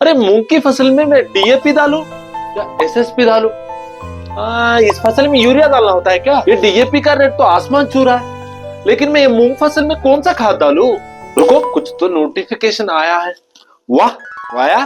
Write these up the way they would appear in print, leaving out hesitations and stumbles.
अरे मूंग की फसल में मैं डीएपी डालूं या एसएसपी डालूं? इस फसल में यूरिया डालना होता है क्या? ये डीएपी का रेट तो आसमान छू रहा है, लेकिन मैं ये मूंग फसल में कौन सा खाद डालूं? रुको, कुछ तो नोटिफिकेशन आया है। वाह वाया,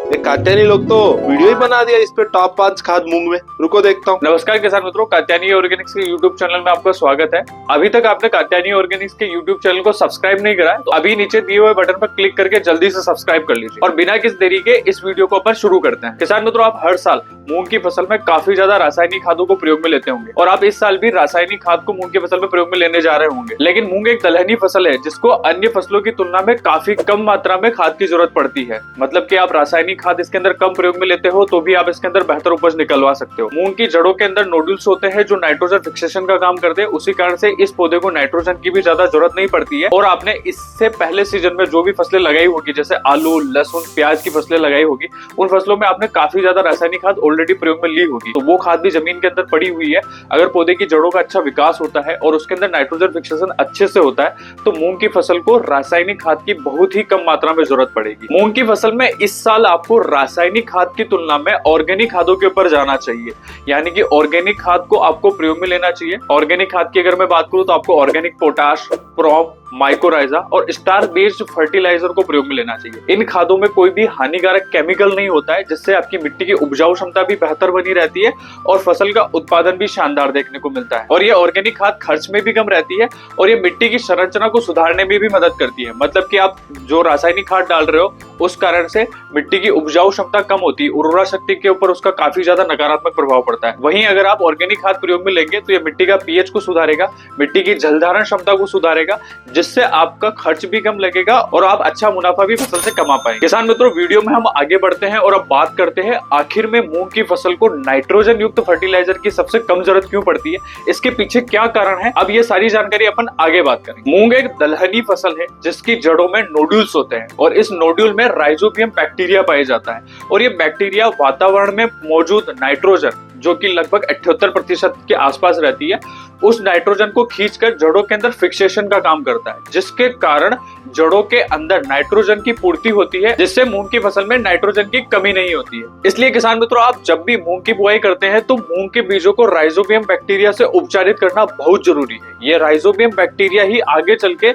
ये कात्यायनी लोग तो वीडियो ही बना दिया इस पे, टॉप 5 खाद मूंग में। रुको देखता हूँ। नमस्कार किसान मित्रों, कात्यायनी ऑर्गेनिक्स के यूट्यूब चैनल में आपका स्वागत है। अभी तक आपने कात्यायनी ऑर्गेनिक्स के यूट्यूब चैनल को सब्सक्राइब नहीं करा है तो अभी नीचे दिए हुए बटन पर क्लिक करके जल्दी से सब्सक्राइब कर लीजिए। और बिना किसी देरी के इस वीडियो को अपन शुरू करते हैं। किसान मित्रों, आप हर साल मूंग की फसल में काफी ज्यादा रासायनिक खादों को प्रयोग में लेते होंगे और आप इस साल भी रासायनिक खाद को मूंग की फसल में प्रयोग में लेने जा रहे होंगे। लेकिन मूंग एक दलहनी फसल है जिसको अन्य फसलों की तुलना में काफी कम मात्रा में खाद की जरूरत पड़ती है। मतलब कि आप रासायनिक खाद इसके अंदर कम प्रयोग में लेते हो तो भी आप इसके अंदर बेहतर उपज निकलवा सकते हो। मूंग की जड़ों के अंदर नोड्यूल्स होते हैं जो नाइट्रोजन फिक्सेशन का काम करते हैं, उसी कारण से इस पौधे को नाइट्रोजन की भी ज्यादा जरूरत नहीं पड़ती है। और आपने इससे पहले सीजन में जो भी फसलें लगाई होगी, जैसे आलू, लहसुन, प्याज की फसलें लगाई होगी, उन फसलों में आपने काफी ज्यादा रासायनिक खाद ऑलरेडी प्रयोग में ली होगी, तो वो खाद भी जमीन के अंदर पड़ी हुई है। अगर पौधे की जड़ों का अच्छा विकास होता है और उसके अंदर नाइट्रोजन फिक्सेशन अच्छे से होता है तो मूंग की फसल को रासायनिक खाद की बहुत ही कम मात्रा में जरूरत पड़ेगी। मूंग की फसल में इस साल आपको रासायनिक खाद की तुलना में ऑर्गेनिक खादों के ऊपर जाना चाहिए, यानी कि ऑर्गेनिक खाद को आपको प्रयोग में लेना चाहिए। ऑर्गेनिक खाद की अगर मैं बात करूं तो आपको ऑर्गेनिक पोटाश, प्रोम, माइक्रोराइजा और स्टार बेस्ड फर्टिलाइजर को प्रयोग में लेना चाहिए। इन खादों में कोई भी हानिकारक केमिकल नहीं होता है, जिससे आपकी मिट्टी की उपजाऊ क्षमता भी बेहतर बनी रहती है और फसल का उत्पादन भी शानदार देखने को मिलता है। और ये ऑर्गेनिक खाद खर्च में भी कम रहती है और ये मिट्टी की संरचना को सुधारने में भी मदद करती है। मतलब कि आप जो रासायनिक खाद डाल रहे हो उस कारण से मिट्टी की उपजाऊ क्षमता कम होती है, उर्वरा शक्ति के ऊपर उसका काफी ज्यादा नकारात्मक प्रभाव पड़ता है। वहीं अगर आप ऑर्गेनिक खाद प्रयोग में लेंगे तो ये मिट्टी का पीएच को सुधारेगा, मिट्टी की जल धारण क्षमता को सुधारेगा, जिससे आपका खर्च भी कम लगेगा और आप अच्छा मुनाफा भी फसल से कमा पाएंगे। किसान मित्रों, वीडियो में हम आगे बढ़ते हैं और अब बात करते हैं आखिर में मूंग की फसल को नाइट्रोजन युक्त फर्टिलाइजर की सबसे कम जरूरत क्यों पड़ती है, इसके पीछे क्या कारण है। अब ये सारी जानकारी अपन आगे बात करेंगे। मूंग एक दलहनी फसल है जिसकी जड़ों में नोड्यूल्स होते हैं और इस नोड्यूल में राइजोबियम बैक्टीरिया पाया जाता है और ये बैक्टीरिया वातावरण में मौजूद नाइट्रोजन, जो कि लगभग 78% के आसपास रहती है, उस नाइट्रोजन को खींचकर जड़ों के अंदर फिक्सेशन का काम करता है, जिसके कारण जड़ों के अंदर नाइट्रोजन की पूर्ति होती है, जिससे मूंग की फसल में नाइट्रोजन की कमी नहीं होती है। इसलिए किसान मित्रों, आप जब भी मूंग की बुआई करते हैं तो मूंग के बीजों को राइजोबियम बैक्टीरिया से उपचारित करना बहुत जरूरी है। ये राइजोबियम बैक्टीरिया ही आगे चल के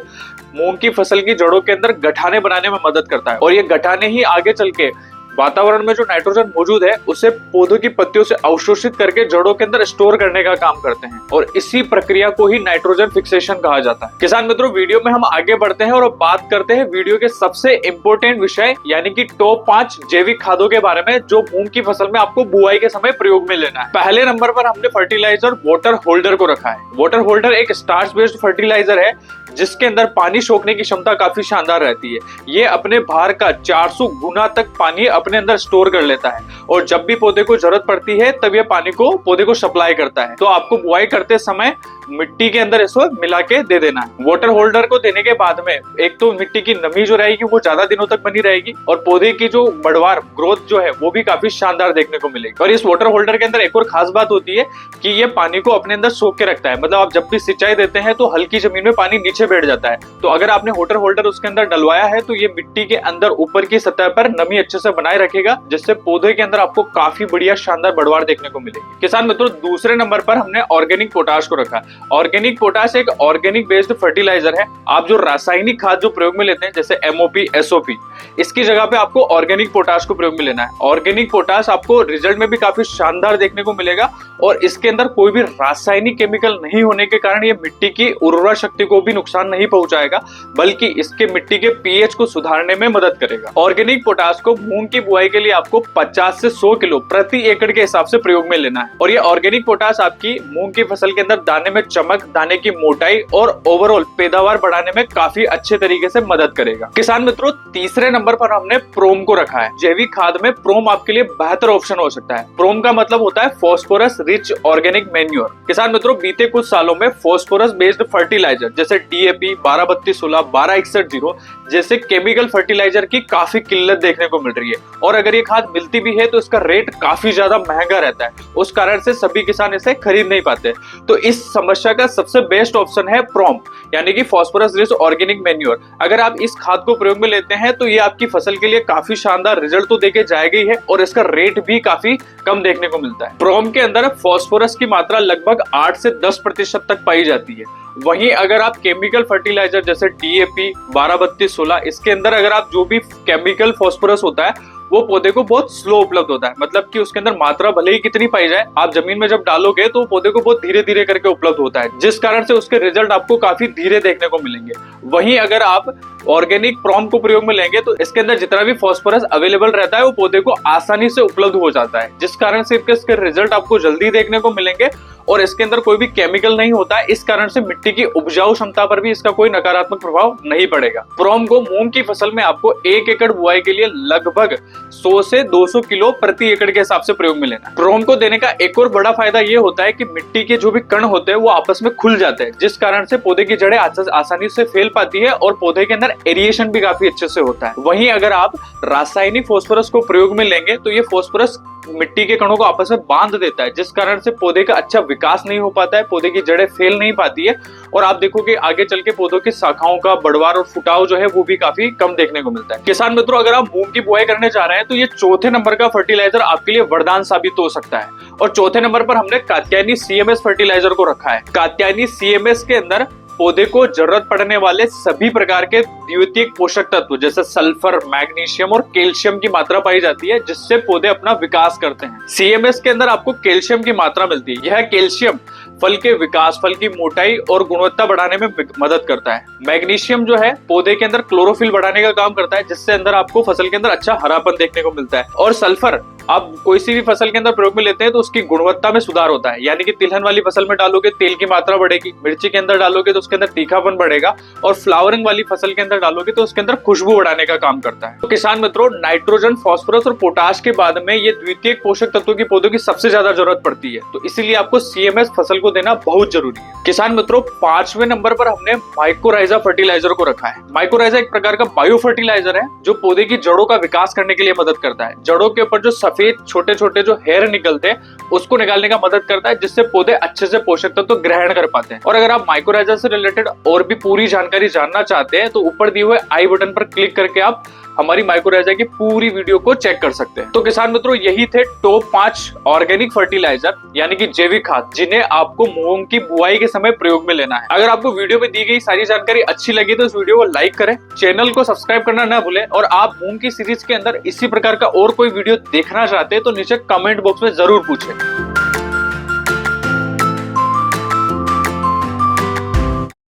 मूंग की फसल की जड़ों के अंदर गठाने बनाने में मदद करता है और ये गठाने ही आगे चल के वातावरण में जो नाइट्रोजन मौजूद है उसे पौधों की पत्तियों से अवशोषित करके जड़ों के अंदर स्टोर करने का काम करते हैं और इसी प्रक्रिया को ही नाइट्रोजन फिक्सेशन कहा जाता है। किसान मित्रों, वीडियो में हम आगे बढ़ते हैं और अब बात करते हैं वीडियो के सबसे इंपॉर्टेंट विषय, यानी कि टॉप 5 जैविक खादों के बारे में जो मूंग की फसल में आपको बुआई के समय प्रयोग में लेना है। पहले नंबर पर हमने फर्टिलाइजर वाटर होल्डर को रखा है। वाटर होल्डर एक स्टार्च बेस्ड फर्टिलाइजर है जिसके अंदर पानी सोखने की क्षमता काफी शानदार रहती है। ये अपने भार का 400 गुना तक पानी अपने अंदर स्टोर कर लेता है और जब भी पौधे को जरूरत पड़ती है तब ये पानी को पौधे को सप्लाई करता है। तो आपको बुआई करते समय मिट्टी के अंदर इसको मिला के दे देना है। वाटर होल्डर को देने के बाद में एक तो मिट्टी की नमी जो रहेगी वो ज्यादा दिनों तक बनी रहेगी और पौधे की जो बढ़वार ग्रोथ जो है वो भी काफी शानदार देखने को मिलेगी। और इस वाटर होल्डर के अंदर एक और खास बात होती है कि ये पानी को अपने अंदर सोख के रखता है। मतलब आप जब भी सिंचाई देते हैं तो हल्की जमीन में पानी नीचे बैठ जाता है, तो अगर आपने वाटर होल्डर उसके अंदर डलवाया है तो ये मिट्टी के अंदर ऊपर की सतह पर नमी अच्छे से बनाए रखेगा, जिससे पौधे के अंदर आपको काफी बढ़िया शानदार बढ़वार देखने को मिलेगी। किसान मित्रों, दूसरे नंबर पर हमने ऑर्गेनिक पोटाश को रखा। ऑर्गेनिक पोटाश एक ऑर्गेनिक बेस्ड फर्टिलाइजर है। आप जो रासायनिक खाद जो प्रयोग में लेते हैं जैसे एमओपी, एसओपी, इसकी जगह पे आपको ऑर्गेनिक पोटाश को प्रयोग में लेना है। ऑर्गेनिक पोटाश आपको रिजल्ट में भी काफी शानदार देखने को मिलेगा और इसके अंदर कोई भी रासायनिक केमिकल नहीं होने के कारण ये मिट्टी की उर्वरा शक्ति को भी नुकसान नहीं पहुंचाएगा, बल्कि इसके मिट्टी के पीएच को सुधारने में मदद करेगा। ऑर्गेनिक पोटाश को मूंग की बुआई के लिए आपको 50 से 100 किलो प्रति एकड़ के हिसाब से प्रयोग में लेना है और ये ऑर्गेनिक पोटाश आपकी मूंग की फसल के अंदर दाने में चमक, दाने की मोटाई और ओवरऑल पैदावार बढ़ाने में काफी अच्छे तरीके से मदद करेगा। किसान मित्रों, तीसरे नंबर पर हमने प्रोम को रखा है। जैविक खाद में प्रोम आपके लिए बेहतर ऑप्शन हो सकता है। प्रोम का मतलब होता है फॉस्फोरस रिच ऑर्गेनिक मैन्योर। किसान मित्रों, बीते कुछ सालों में फॉस्फोरस बेस्ड फर्टिलाइजर जैसे DAP, 12-32-16, 12-61-0 जैसे केमिकल फर्टिलाइजर की काफी किल्लत देखने को मिल रही है। और अगर ये खाद मिलती भी है तो इसका रेट काफी ज्यादा महंगा रहता है, उस कारण से सभी किसान इसे खरीद नहीं पाते। तो इस समस्या का सबसे बेस्ट ऑप्शन है प्रोम, यानी कि फॉस्फोरस रिच ऑर्गेनिक मैन्योर। अगर आप इस खाद को प्रयोग में लेते हैं तो ये आपकी फसल के लिए काफी शानदार रिजल्ट तो देके जाएगा ही है, और इसका रेट भी काफी कम देखने को मिलता है। प्रोम के अंदर फॉस्फोरस की मात्रा लगभग 8 से 10% तक पाई जाती है। वहीं अगर आप केमिकल फर्टिलाइजर जैसे DAP, 12-32-16 इसके अंदर अगर आप जो भी केमिकल फॉस्फोरस होता है वो पौधे को बहुत स्लो उपलब्ध होता है, मतलब कि उसके अंदर मात्रा भले ही कितनी पाई जाए, आप जमीन में जब डालोगे तो पौधे को बहुत धीरे धीरे करके उपलब्ध होता है, जिस कारण से उसके रिजल्ट आपको काफी धीरे देखने को मिलेंगे। वहीं अगर आप ऑर्गेनिक प्रोम को प्रयोग में लेंगे तो इसके अंदर जितना भी फॉस्फोरस अवेलेबल रहता है वो पौधे को आसानी से उपलब्ध हो जाता है, जिस कारण से इसके रिजल्ट आपको जल्दी देखने को मिलेंगे। और इसके अंदर कोई भी केमिकल नहीं होता है, इस कारण से मिट्टी की उपजाऊ क्षमता पर भी इसका कोई नकारात्मक प्रभाव नहीं पड़ेगा। प्रोम को मूंग की फसल में आपको 1 एकड़ बुआई के लिए लगभग 100 से 200 किलो प्रति एकड़ के हिसाब से प्रयोग में लेना है। प्रोम को देने का एक और बड़ा फायदा ये होता है कि मिट्टी के जो भी कण होते हैं वो आपस में खुल जाते हैं, जिस कारण से पौधे की जड़ें आसानी से फैल पाती है और पौधे के अंदर एरिएशन भी काफी अच्छे से होता है। वहीं अगर आप रासायनिक फॉस्फोरस को प्रयोग में लेंगे तो ये फॉस्फोरस मिट्टी के कणों को आपस में बांध देता है, जिस कारण से पौधे का अच्छा विकास नहीं हो पाता है, पौधे की जड़ें फैल नहीं पाती है, और आप देखोगे आगे चल के पौधों की शाखाओं का बढ़वार और फुटाव जो है वो भी काफी कम देखने को मिलता है। किसान मित्रों, अगर आप मूंग की बुआई करने जा रहे हैं तो ये चौथे नंबर का फर्टिलाइजर आपके लिए वरदान साबित हो सकता है। और चौथे नंबर पर हमने कात्यायनी CMS फर्टिलाइजर को रखा है। कात्यायनी CMS के अंदर पौधे को जरूरत पड़ने वाले सभी प्रकार के द्वितीयक पोषक तत्व जैसे सल्फर, मैग्नीशियम और कैल्शियम की मात्रा पाई जाती है, जिससे पौधे अपना विकास करते हैं। CMS के अंदर आपको कैल्शियम की मात्रा मिलती है। यह कैल्शियम फल के विकास, फल की मोटाई और गुणवत्ता बढ़ाने में मदद करता है। मैग्नीशियम जो है पौधे के अंदर क्लोरोफिल बढ़ाने का काम करता है, जिससे अंदर आपको फसल के अंदर अच्छा हरापन देखने को मिलता है। और सल्फर आप कोई सी भी फसल के अंदर प्रयोग में लेते हैं तो उसकी गुणवत्ता में सुधार होता है, यानी कि तिलहन वाली फसल में डालोगे तेल की मात्रा बढ़ेगी, मिर्ची के अंदर डालोगे तो उसके अंदर तीखापन बढ़ेगा, और फ्लावरिंग वाली फसल के अंदर डालोगे तो उसके अंदर खुशबू बढ़ाने का काम करता है। तो किसान मित्रों, नाइट्रोजन, फास्फोरस और पोटाश के बाद में ये द्वितीयक पोषक तत्वों की पौधों की सबसे ज्यादा जरूरत पड़ती है, तो इसीलिए आपको CMS फसल को देना बहुत जरूरी है। किसान मित्रों, 5वें नंबर पर हमने माइकोराइजा फर्टिलाइजर को रखा है। माइकोराइजा एक प्रकार का बायो फर्टिलाइजर है जो पौधे की जड़ों का विकास करने के लिए मदद करता है। जड़ों के ऊपर जो सफेद छोटे छोटे जो हेयर निकलते हैं उसको निकालने का मदद करता है, जिससे पौधे अच्छे से पोषक तत्व ग्रहण कर पाते हैं। और अगर आप माइकोराइजा से रिलेटेड और भी पूरी जानकारी जानना चाहते हैं तो ऊपर दिए हुए आई बटन पर क्लिक करके आप हमारी माइकोराइजा की पूरी वीडियो को चेक कर सकते हैं। तो किसान मित्रों, यही थे टॉप 5 ऑर्गेनिक फर्टिलाइजर यानी कि जैविक खाद, जिन्हें आपको मूंग की बुआई के समय प्रयोग में लेना है। अगर आपको वीडियो में दी गई सारी जानकारी अच्छी लगी तो इस वीडियो को लाइक करें, चैनल को सब्सक्राइब करना ना भूलें, और आप मूंग की सीरीज के अंदर इसी प्रकार का और कोई वीडियो देखना चाहते हैं तो नीचे कमेंट बॉक्स में जरूर पूछें।